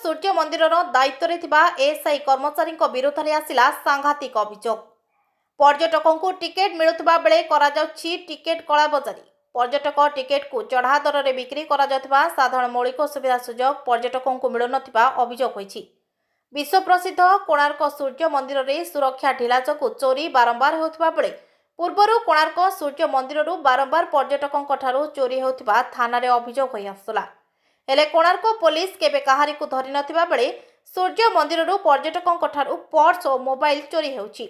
सूर्य मंदिर दायित्व एएसआई कर्मचारी विरोध में आसला सांघातिक अभियोग। पर्यटकों को टिकेट मिलुवा बेले टिकेट कलाबजारी। पर्यटक टिकेट को चढ़ा दर में बिक्री साधारण मौलिक सुविधा सुजोग पर्यटकों को मिलुन अभियोग होइछि। विश्व प्रसिद्ध कोणार्क सूर्य मंदिर में सुरक्षा ढिला जो चोरी बारंबार होता बेले पूर्वर कोणार्क सूर्य मंदिर बारंबार पर्यटकों चोरी होता थाना अभियोग हो आसुला। हेले कोणार्क पुलिस केबे कहारी को धरी नथिबा बेले सूर्य मंदिर पर्यटकों पर्स और मोबाइल चोरी होउछि।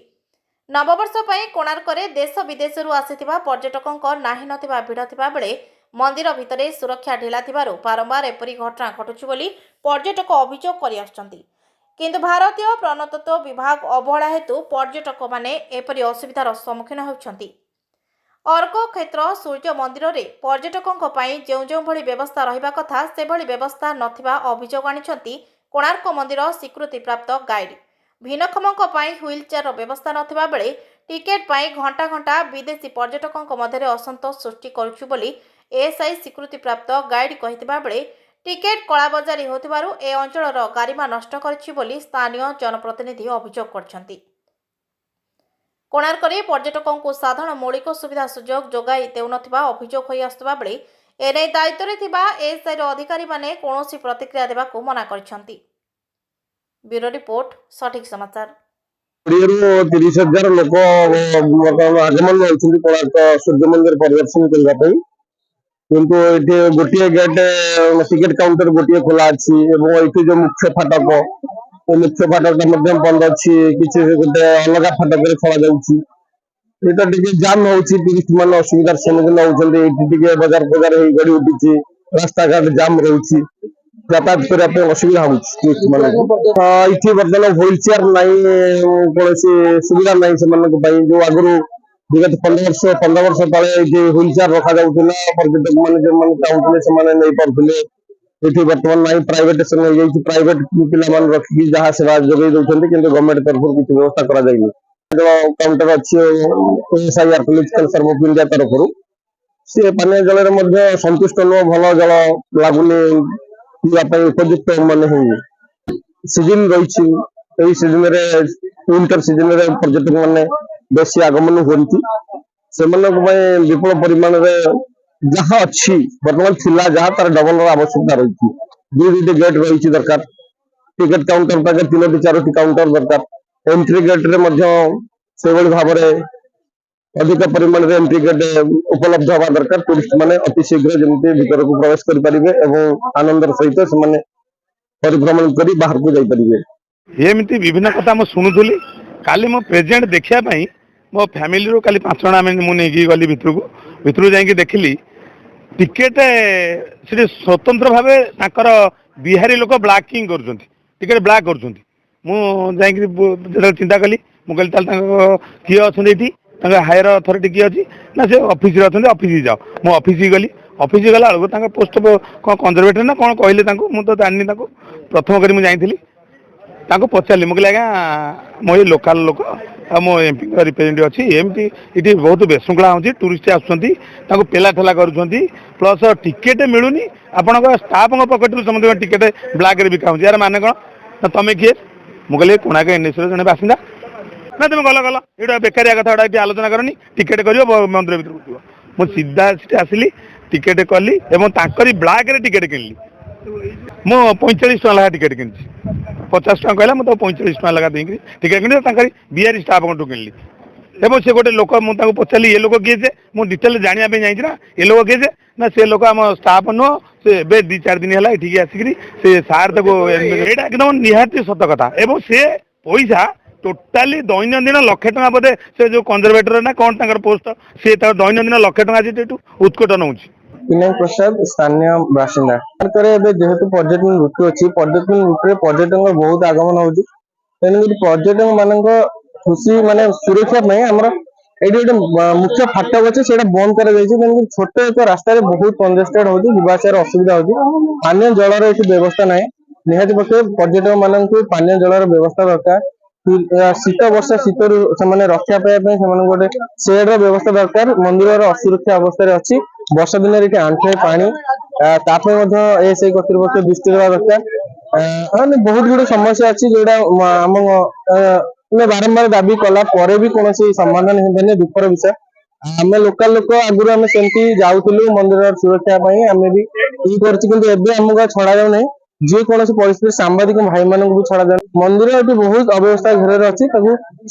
नववर्ष पर कोणार्क देश विदेश आसिथिबा पर्यटकों नाही नथिबा भिड़ थिबा बेले मंदिर भितरे सुरक्षा ढिला थिबारु बारंबार एपरी घटना घटुछि बोली पर्यटक अभियोग करि आछंती। किंतु भारतीय प्रत्नतत्व विभाग अवहेला हेतु पर्यटक माने एपरी असुविधार सम्मुखीन होउछंती। अर्क क्षेत्र सूर्य मंदिर में पर्यटकों जो भली व्यवस्था रहिबा कथा से भली व्यवस्था नथिबा अभियोग आनिछंती कोणार्क मंदिर स्वीकृति प्राप्त गाइड। भिन्नक्षमों व्हील चेयर व्यवस्था नथिबा बेले टिकेट पाई घंटा घंटा विदेशी पर्यटकों मध्य असंतोष सृष्टि करुछि बोली एएसआई स्वीकृति प्राप्त गाइड कहिथिबा बेले टिकेट कलाबजारी होतिबारु ए अंचलर गारिमा नष्ट करिछि बोली स्थानीय जनप्रतिनिधि अभियोग करछंती। कोणार्क पर्यटकों को साधारण मौलिक सुविधा सुजोग जोगाई देउनथिबा अभियोग होई आसुबा बेले एने दायित्व थिबा एएसआई अधिकारी माने कोनोसी प्रतिक्रिया देबाकू मना करछंती। ब्यूरो रिपोर्ट सठिक समाचार। 30,000 लोक आगमन होउछन्ती कोणार्क सूर्य मंदिर परिदर्शन करबा पई, किंतु एठी गोटिए गेट टिकट काउंटर गोटिए खोला अछि एवं एठी जो मुख्य फाटक बंद अच्छी किसी गोटे अलग फाटक खोला जाऊँगी टे जाम होची टूरिस्ट मान असुविधार सम्मुखीन होती बजार बजार गड़ी उठी रास्ता घाट जाम रोचे यातायात करने असुविधा होती बर्तमान व्हील चेयर ना कौन सुविधा ना से जो आगुरी विगत 15 वर्ष तले व्हील चेयर रखा जाऊला पर्यटक मैंने जो चाहूले से नहीं पारे ये बर्तमान ना प्राइवेट प्राइवेट पिला रखिकी जहाँ सेवा जोगे दौरान कि गवर्नमेंट तरफ किसी व्यवस्था करा काउंटर अच्छी ASI political survey of India तरफ सी पानी जल संतुष्ट नुह भल जल लगुनि पीवाई उपयुक्त मान सीजन रही सीजन विंटर सीजन पर्यटक मैंने बेसी आगमन होती से विपुल परिमाण जहाँ अच्छी बर्तमान थिला जहाँ तार डबल आवश्यकता रही दुईटी गेट रही दरकार टिकेट काउंटर पाखे 3-4 काउंटर दरकार एंट्री गेट रे भाव अधिक परिमाण में एंट्री गेट उपलब्ध हवा दरकार टूरिस्ट माने अति शीघ्र जमी भीतर को प्रवेश करें आनंदर सहित से परिभ्रमण कर बाहर को जापरेंगे। एमती विभिन्न कथा मुझे शुणुली काली मो प्रेजेंट देखापी मो फैमिली रू काली 5 जन मुझे गली भितर जाकि देखिली टिकेट से स्वतंत्र भाव बिहारी लोक ब्लैकिंग कर टिकेट ब्लैक कर चिंता कली मुझे किए अच्छा हायर अथॉरिटी किए अच्छी ना से ऑफिस अच्छा ऑफिस जाओ मो ऑफिस गली ऑफिस गला बेलू पोस्ट कौन कंजर्वेटर ना कौन कहले मुझे तो जानी प्रथम करी मुझे पचारि मुझे आज्ञा मो ये लोकाल लोक मो एमपी रिप्रेजेंटेटिव अच्छी एमती ये बहुत बेशृंखला होती टूरिस्ट आसुँच पेला ठेला कर प्लस टिकेट मिलूनी आपण स्टाफ पकेट समझ टिकेट ब्लैक रे बिका यार माने कौन ना तुम किए मुझे कोणार्क एनएससी जन बासिंदा ना तुम गल ये बेकारिया कथा ये आलोचना करनी टिकेट कर मंदिर भर मुझे सीधा आसली टिकेट कली ब्लैक रे टिकेट किनली मो 45 टका लगा टिकेट किनी 50 टका कहला मुझे 45 टका लगा देंगे टिकेट किनी बिहारी स्टाफ किनली एवं से गोटे लोक मुझे पचारि ये लोक किए मुझे डिटेल जानापी जाइए ना ये लोक किए ना से लोक आम स्टाफ नुह से 2-4 दिन है ये आसिक से सार तक एकदम निहाती सत कथा एवं से पैसा टोटाली दैनंदिन 1 लाख टका बोधे से जो कंजर्वेटर ना कौन पोस्ट से दैनंदिन 1 लाख टका उत्कट नौ विनय प्रसाद स्थानीय बासिंदा जेहेतु पर्यटन ऋतु अच्छी पर्यटन ऋतु पर्यटन बहुत आगमन होती तेणुक पर्यटक मान खुशी माने सुरक्षा ये गोटे मुख्य फाटक अच्छे से बंद कर छोट एक रास्तार बहुत कंजेस्टेड होती जावासार असुविधा होती पानी जलर ये व्यवस्था ना निहाती पक्षे पर्यटक मान पानी जलर व्यवस्था दरकार शीत वर्षा शीत से रक्षा पाइबा गोटे शेड व्यवस्था दरकार मंदिर असुरक्षा अवस्था अच्छी वर्षा दिन ये आंठुए पानी एएसआई कर्तृपक्ष दृष्टि देवा दरकार बहुत गुड़े समस्या अच्छी जोड़ा आम बारंबार दाबी कला पर भी कौन समाधान होने दुखर विषय आम लोकल लोक आगुरी आम सेमती जाऊलु मंदिर सुरक्षा आम भी ये करमको छड़ा जाऊ ना जे कौन परिस्थिति सांबादिक भाई मान भी छड़ा जाए मंदिर ये बहुत अव्यवस्था घेर अच्छी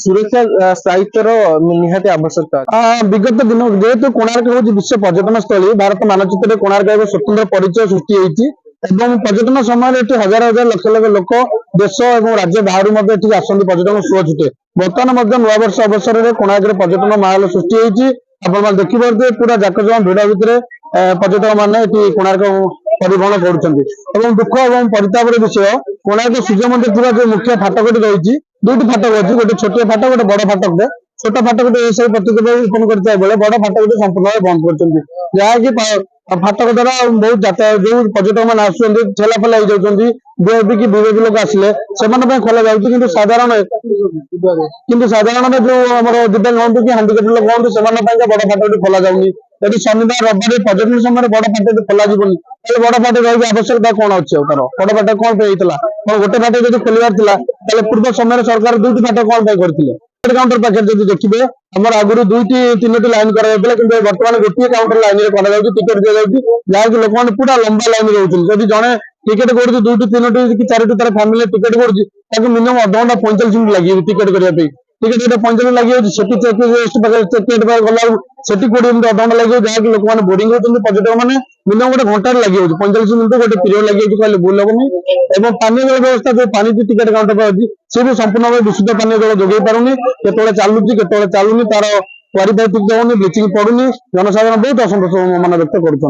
सुरक्षा स्थायित्व निहाती आवश्यकता विगत दिन जेहेतु कोणार्क हूँ विश्व पर्यटन स्थली भारत मानचित्र कोणार्क एक स्वतंत्र परिचय सृष्टि होती पर्यटन समय हजार हजार लक्ष लक्ष लोक देश और राज्य बाहर आसती पर्यटन सुଅ छुटे बर्तमान नूआ वर्ष अवसर में कोणार्क पर्यटन माहौल सृष्टि होती आप देखिपे पूरा जाकजम भिड़ भितर पर्यटक मैंने कोणार्क परिभ्रमण कर दुख और परिताप विषय कोणार्क सूर्य मंदिर थी जो मुख्य फाटक रही दुईट फाटक अच्छी गोटे छोटे फाटक गोटे बड़ फाटक छोट फाटक प्रतिक्रिया ओपन करता बेले बड़ फाटक संपूर्ण भाव बंद कर जहाँकि फाटक द्वारा बहुत यातायात जो पर्यटक मैंने आसुँच ठेला फेला हो कि विवेक लोक आसिले से खोला जाऊँगी साधारण जो आम दिव्यांग हूँ कि हांडिकेप लोक हूँ से बड़ फाटक खोला जाऊनी यदि शनिवार रविवार पर्यटन समय बड़ फाटक खोल बड़ फाटक रही आवश्यकता कौन अच्छे तार बड़ फाटक कौन कौन गोटे फाटक जब खोलवार पूर्व समय सरकार दुईट फाटक कौन करते काउंटर पाखे जब देखिए आम आगुरी दुईटी तीन लाइन कराइला कि बर्तमान गोटे काउंटर लाइन में टिकेट दी जाऊँगी जहाँकि लोक मैंने पूरा लंबा लाइन रोचे जब जड़े टिकेट करुच्ची दुईटी तीन कि चार तार फैमिली टिकेट करुच्ची मिनिमम अधघंटा 45 मिनिट लगे टिकेट करने टिकेट 45 लगे टिकेट गला से 20 मिनिट अधघंटा लगे जहाँकि लोक मैंने बोर्डिंग होती पर्यटक मैंने मिनिमम गोटे घंटे लगे 45 मिनिट गोटे पीरियड लगे कहले भूल हेनी और पानी जल व्यवस्था जो पानी टिकेट काउंटर पर अच्छी सी भी संपूर्ण भाव दूषित पानी जल जोगे पारुनी केतवे चलुची केतवे चलुनी तार क्वारीफाई ठीक होनी ब्लीचिंग पड़ुनी जनसाधारण बहुत असंतोष मन व्यक्त कर